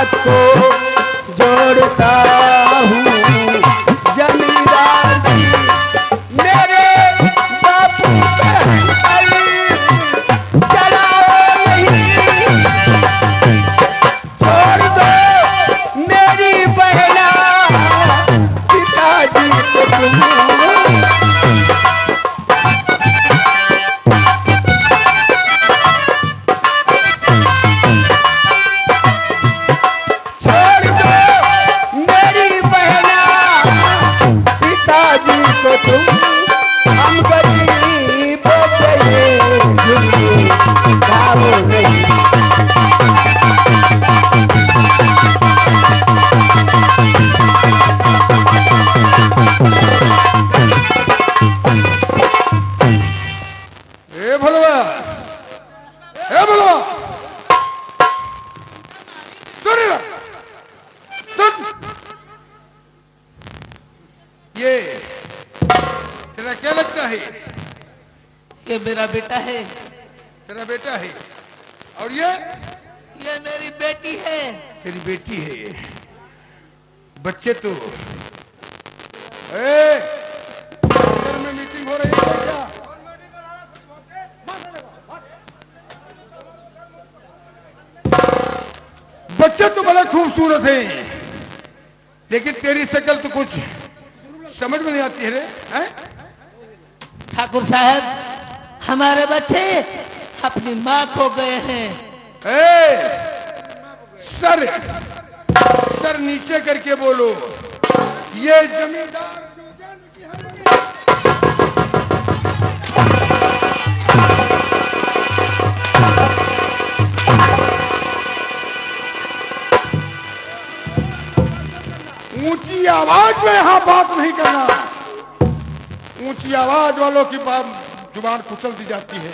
हाथ को जोड़ता हूँ जमींदार जी मेरे बापू चलाओ नहीं छोड़ दो मेरी बहना पिताजी को तुम हम गरीब क्या लगता है? ये मेरा बेटा है। तेरा बेटा है? और ये मेरी बेटी है। तेरी बेटी है? बच्चे तो घर में मीटिंग हो रही है क्या? बच्चे तो बड़ा खूबसूरत है, लेकिन तेरी शक्ल तो कुछ समझ में नहीं आती है रे। ठाकुर साहब, हमारे बच्चे अपनी माँ खो गए हैं। सर नीचे करके बोलो। ये जमींदार ऊंची आवाज में यहां बात नहीं करना। ऊंची आवाज वालों की बात जुबान कुचल दी जाती है।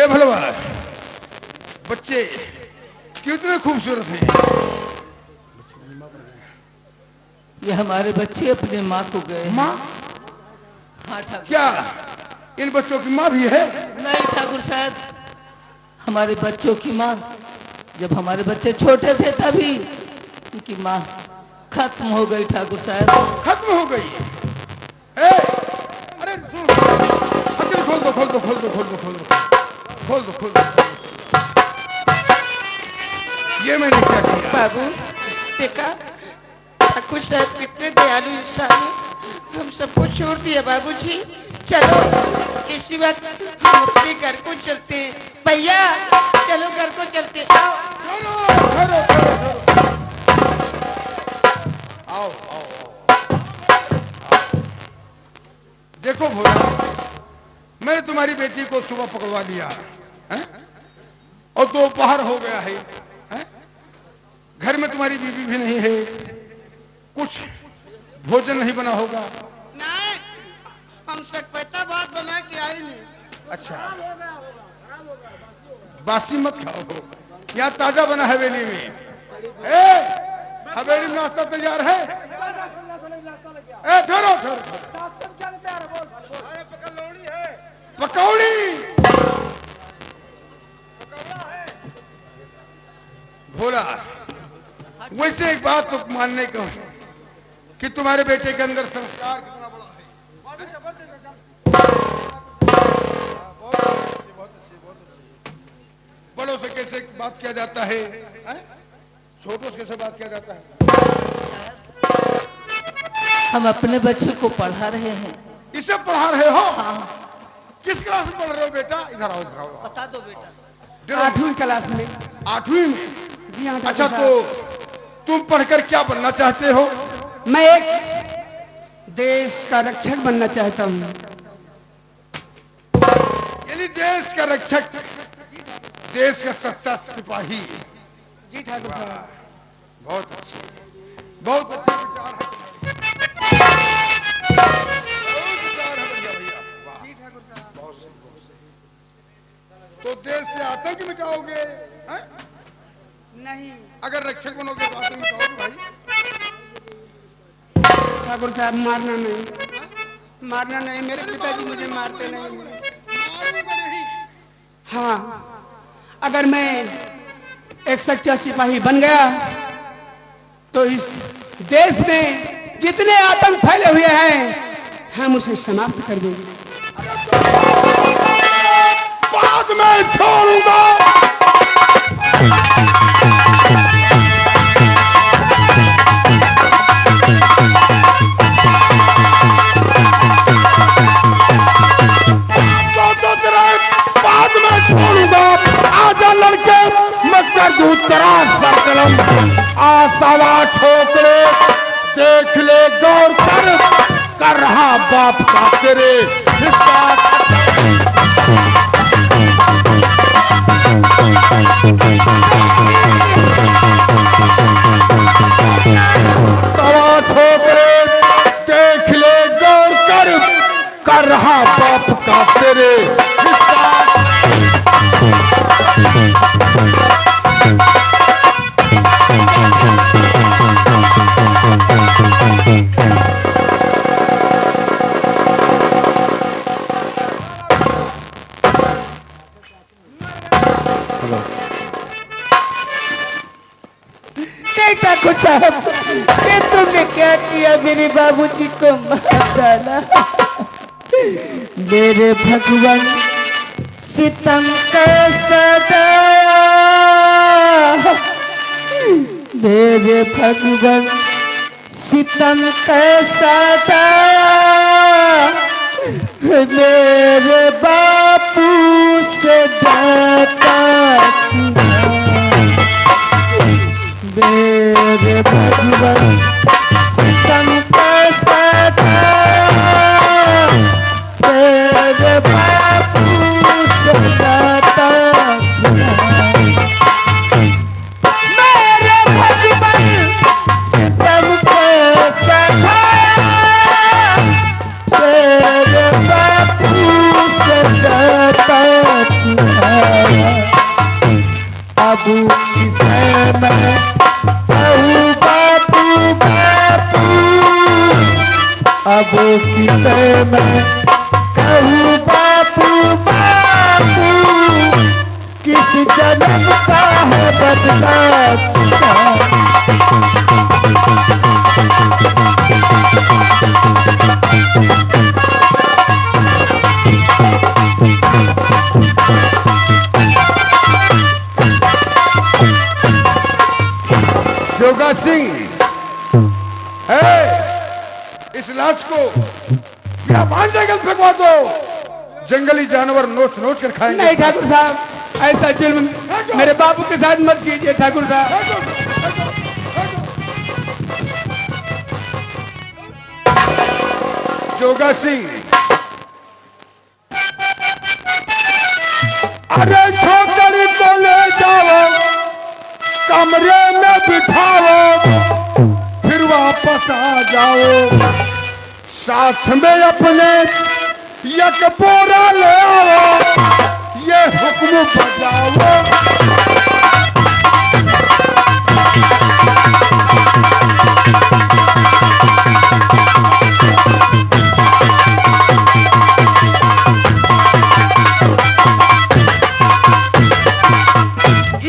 भलवा, बच्चे कितने खूबसूरत हैं। ये हमारे बच्चे अपने माँ को गए। माँ? हाँ ठाकुर। क्या इन बच्चों की माँ भी है? नहीं ठाकुर साहब, हमारे बच्चों की माँ जब हमारे बच्चे छोटे थे तभी उनकी माँ खत्म हो गई। ठाकुर साहब खत्म हो गई? अरे सुन, खोल दो खोल दो खोल दो खोल दो खोल दो खोल दो खोल दो। ये मैंने क्या किया? बाबू देखा, ठाकुर साहब कितने दयालु इंसान है। हम सबको छोड़ दिया बाबूजी। चलो इसी वक्त हम अपने घर को चलते हैं। भैया चलो घर को चलते। आओ चलो, आओ आओ आओ। देखो भोला, मैंने तुम्हारी बेटी को सुबह पकड़वा लिया है? और दोपहर हो गया है? घर में तुम्हारी बीवी भी नहीं है, कुछ भोजन नहीं बना होगा। नहीं, हम सकपैता भात बना के आए नहीं। अच्छा, बासी मत खाओ, यहाँ ताजा बना हवेली में। हवेली में नाश्ता तैयार है। ठहरो ठहरो, पकौड़ी भोला। वैसे एक बात तो मानने को कि तुम्हारे बेटे के अंदर संस्कार कितना बड़ा है। बहुत अच्छे। बड़ों से कैसे बात किया जाता है, छोटों से कैसे बात किया जाता है। हम अपने बच्चे को पढ़ा रहे हैं। इसे पढ़ा रहे हो? हाँ। किस क्लास में पढ़ रहे हो बेटा? इधर आओ इधर आओ। बता दो बेटा। 8वीं क्लास में। 8वीं में? जी हाँ। अच्छा, तो तुम पढ़कर क्या बनना चाहते हो? मैं एक देश का रक्षक बनना चाहता हूँ। यानी देश का रक्षक, देश का सच्चा सिपाही। जी ठाकुर साहब। बहुत अच्छे विचार है। तो देश से आतंक मिटाओगे? नहीं, अगर रक्षक बनोगे तो आतंक मिटाओगे भाई। ठाकुर साहब मारना नहीं, मारना नहीं, मेरे पिताजी मुझे मारते नहीं। हाँ, अगर मैं एक सच्चा सिपाही बन गया तो इस देश में जितने आतंक फैले हुए हैं हम उसे समाप्त कर देंगे। बाद में छोड़ूंगा। बाद में छोड़ूंगा। आजा लड़के, मैं कर दूं तेरा सर कलम। आसावा ठोकरे देख ले गौर कर रहा बाप का तेरे सवा ठोकरे देख ले गौर कर रहा बाप का तेरे ठाकुर साहब, ये तुमने क्या किया? मेरे बाबूजी को मार डाला। मेरे भगवान सितम कैसा गया, मेरे भगवान सितम कैसा गया, मेरे बापू से जाता मेरे भगवान सितम कैसा गया, मेरे बापू से जाता मेरे भगवान सितम कैसा गया, मेरे बापू से जाता अबू किसे मैं कहूँ बापू बापू, अबू किसे मैं कहूँ बापू बापू, किस जन्म का है बदला जोगा सिंह, इस लाश को या बांध जंगल फेंकवा दो, जंगली जानवर नोच नोच कर खाएंगे। नहीं ठाकुर साहब, ऐसा जुल्म मेरे बाबू के साथ मत कीजिए ठाकुर साहब। जोगा सिंह, अरे छोकरी को ले जाओ, कमरे में बिठाओ, फिर वापस आ जाओ, साथ में अपने एक बोरा ले आओ, ये हुक्म बजाओ।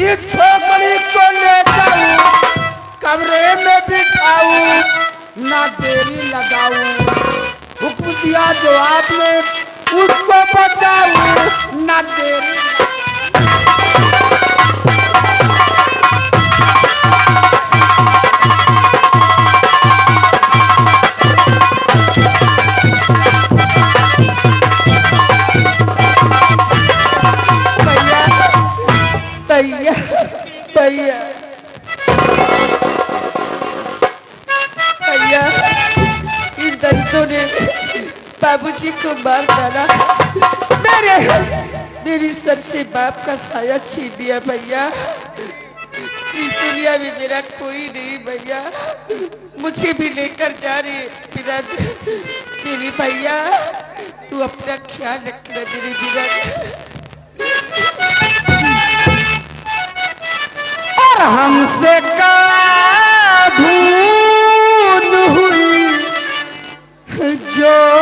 इस छोकरी को लेकर कमरे में बिठाऊं, ना देरी लगाऊं, हुक्म दिया जो आपने उसको बचाऊं, ना देरी भैया भैया भैया, इन दलितों ने बाबूजी को मार डाला, मेरी सर से बाप का साया छीन लिया भैया। इस दुनिया में मेरा कोई नहीं भैया, मुझे भी लेकर जा रहे बिना मेरी भैया, तू अपना ख्याल रखना मेरे बिना। हमसे का भूल हुई जो